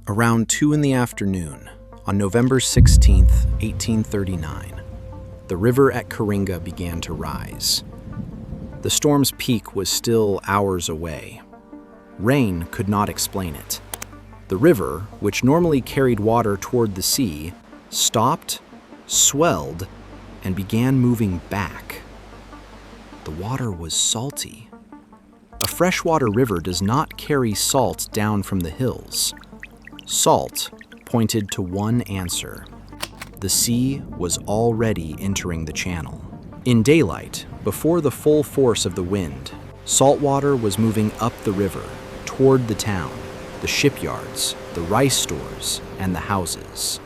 Around 2 in the afternoon, on November 16, 1839, the river at Coringa began to rise. The storm's peak was still hours away. Rain could not explain it. The river, which normally carried water toward the sea, stopped, swelled, and began moving back. The water was salty. A freshwater river does not carry salt down from the hills. Salt pointed to one answer. The sea was already entering the channel. In daylight, before the full force of the wind, salt water was moving up the river, toward the town, the shipyards, the rice stores, and the houses.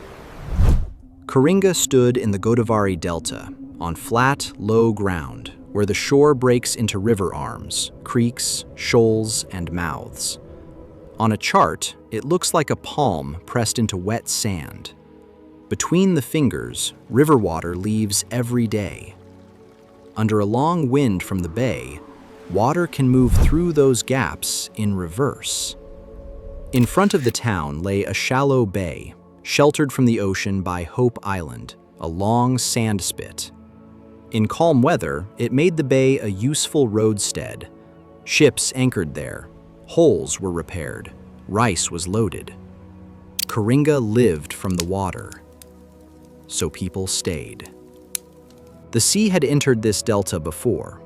Coringa stood in the Godavari Delta, on flat, low ground, where the shore breaks into river arms, creeks, shoals, and mouths. On a chart, it looks like a palm pressed into wet sand. Between the fingers, river water leaves every day. Under a long wind from the bay, water can move through those gaps in reverse. In front of the town lay a shallow bay, sheltered from the ocean by Hope Island, a long sand spit. In calm weather, it made the bay a useful roadstead. Ships anchored there. Holes were repaired. Rice was loaded. Coringa lived from the water. So people stayed. The sea had entered this delta before.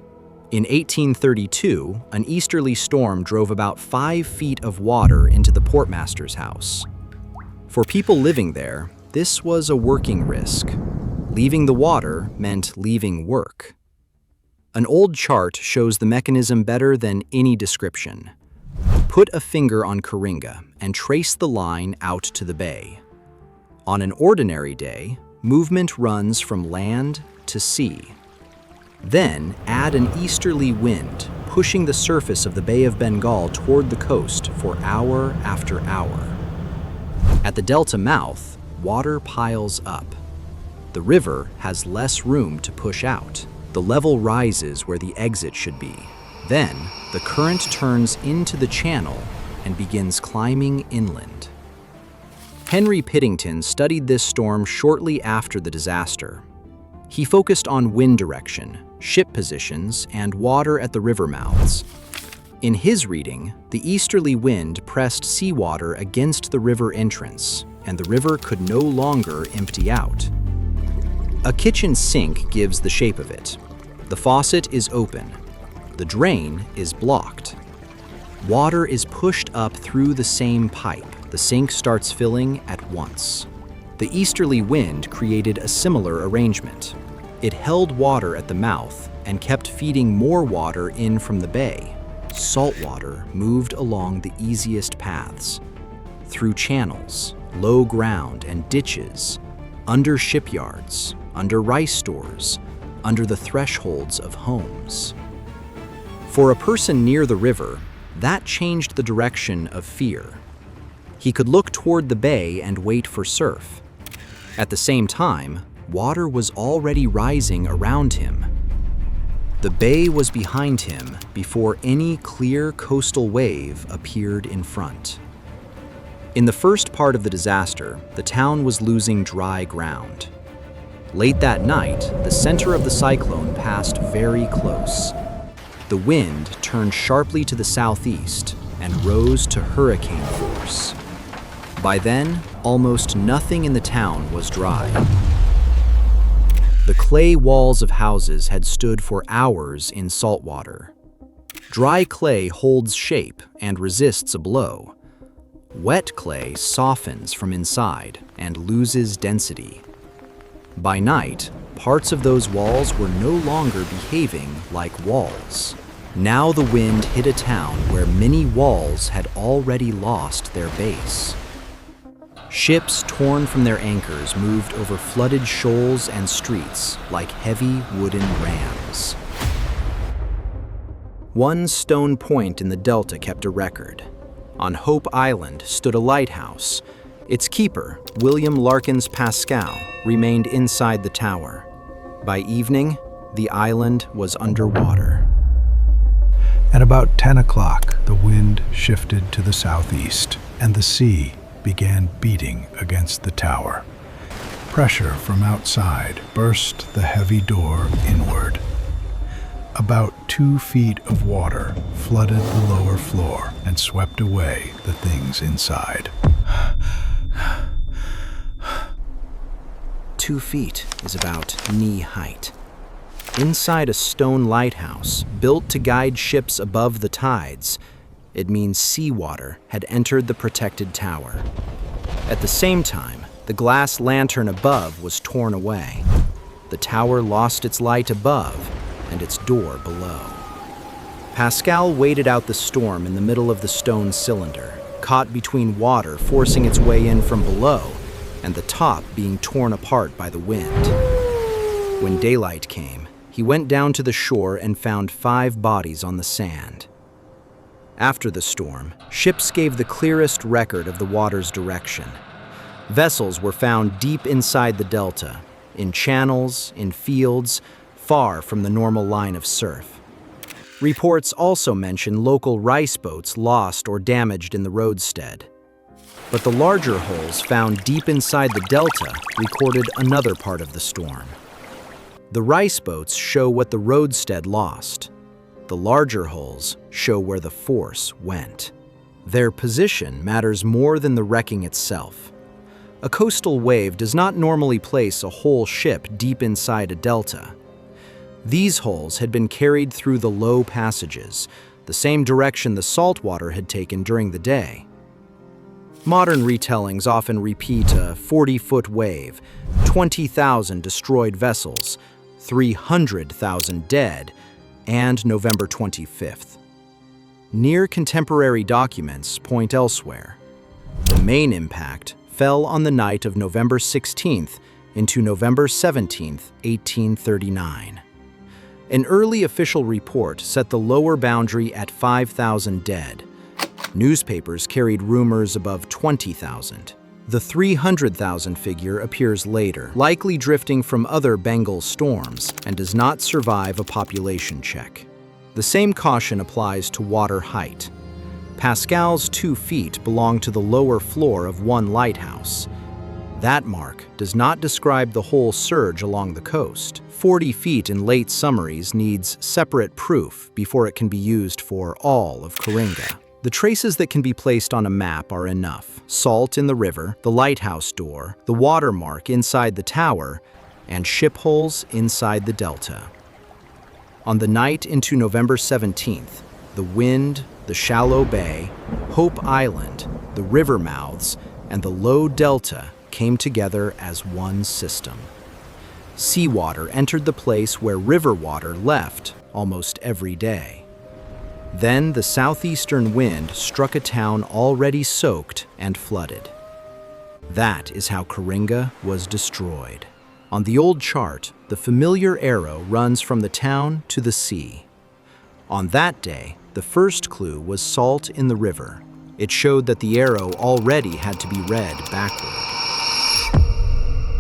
In 1832, an easterly storm drove about 5 feet of water into the portmaster's house. For people living there, this was a working risk. Leaving the water meant leaving work. An old chart shows the mechanism better than any description. Put a finger on Coringa and trace the line out to the bay. On an ordinary day, movement runs from land to sea. Then add an easterly wind, pushing the surface of the Bay of Bengal toward the coast for hour after hour. At the delta mouth, water piles up. The river has less room to push out. The level rises where the exit should be. Then, the current turns into the channel and begins climbing inland. Henry Piddington studied this storm shortly after the disaster. He focused on wind direction, ship positions, and water at the river mouths. In his reading, the easterly wind pressed seawater against the river entrance, and the river could no longer empty out. A kitchen sink gives the shape of it. The faucet is open. The drain is blocked. Water is pushed up through the same pipe. The sink starts filling at once. The easterly wind created a similar arrangement. It held water at the mouth and kept feeding more water in from the bay. Salt water moved along the easiest paths, through channels, low ground, and ditches, under shipyards, under rice stores, under the thresholds of homes. For a person near the river, that changed the direction of fear. He could look toward the bay and wait for surf. At the same time, water was already rising around him. The bay was behind him before any clear coastal wave appeared in front. In the first part of the disaster, the town was losing dry ground. Late that night, the center of the cyclone passed very close. The wind turned sharply to the southeast and rose to hurricane force. By then, almost nothing in the town was dry. The clay walls of houses had stood for hours in salt water. Dry clay holds shape and resists a blow. Wet clay softens from inside and loses density. By night, parts of those walls were no longer behaving like walls. Now the wind hit a town where many walls had already lost their base. Ships torn from their anchors moved over flooded shoals and streets like heavy wooden rams. One stone point in the delta kept a record. On Hope Island stood a lighthouse. Its keeper, William Larkins Pascal, remained inside the tower. By evening, the island was underwater. At about 10 o'clock, the wind shifted to the southeast, and the sea began beating against the tower. Pressure from outside burst the heavy door inward. About 2 feet of water flooded the lower floor and swept away the things inside. 2 feet is about knee height. Inside a stone lighthouse, built to guide ships above the tides, it means seawater had entered the protected tower. At the same time, the glass lantern above was torn away. The tower lost its light above and its door below. Pascal waited out the storm in the middle of the stone cylinder, caught between water forcing its way in from below and the top being torn apart by the wind. When daylight came, he went down to the shore and found 5 bodies on the sand. After the storm, ships gave the clearest record of the water's direction. Vessels were found deep inside the delta, in channels, in fields, far from the normal line of surf. Reports also mention local rice boats lost or damaged in the roadstead. But the larger holes found deep inside the delta recorded another part of the storm. The rice boats show what the roadstead lost. The larger holes show where the force went. Their position matters more than the wrecking itself. A coastal wave does not normally place a whole ship deep inside a delta. These holes had been carried through the low passages, the same direction the saltwater had taken during the day. Modern retellings often repeat a 40-foot wave, 20,000 destroyed vessels, 300,000 dead, and November 25th. Near contemporary documents point elsewhere. The main impact fell on the night of November 16th into November 17th, 1839. An early official report set the lower boundary at 5,000 dead. Newspapers carried rumors above 20,000. The 300,000 figure appears later, likely drifting from other Bengal storms, and does not survive a population check. The same caution applies to water height. Pascal's 2 feet belong to the lower floor of one lighthouse. That mark does not describe the whole surge along the coast. 40 feet in late summaries needs separate proof before it can be used for all of Coringa. The traces that can be placed on a map are enough: salt in the river, the lighthouse door, the watermark inside the tower, and ship holes inside the delta. On the night into November 17th, the wind, the shallow bay, Hope Island, the river mouths, and the low delta came together as one system. Seawater entered the place where river water left almost every day. Then the southeastern wind struck a town already soaked and flooded. That is how Coringa was destroyed. On the old chart, the familiar arrow runs from the town to the sea. On that day, the first clue was salt in the river. It showed that the arrow already had to be read backward.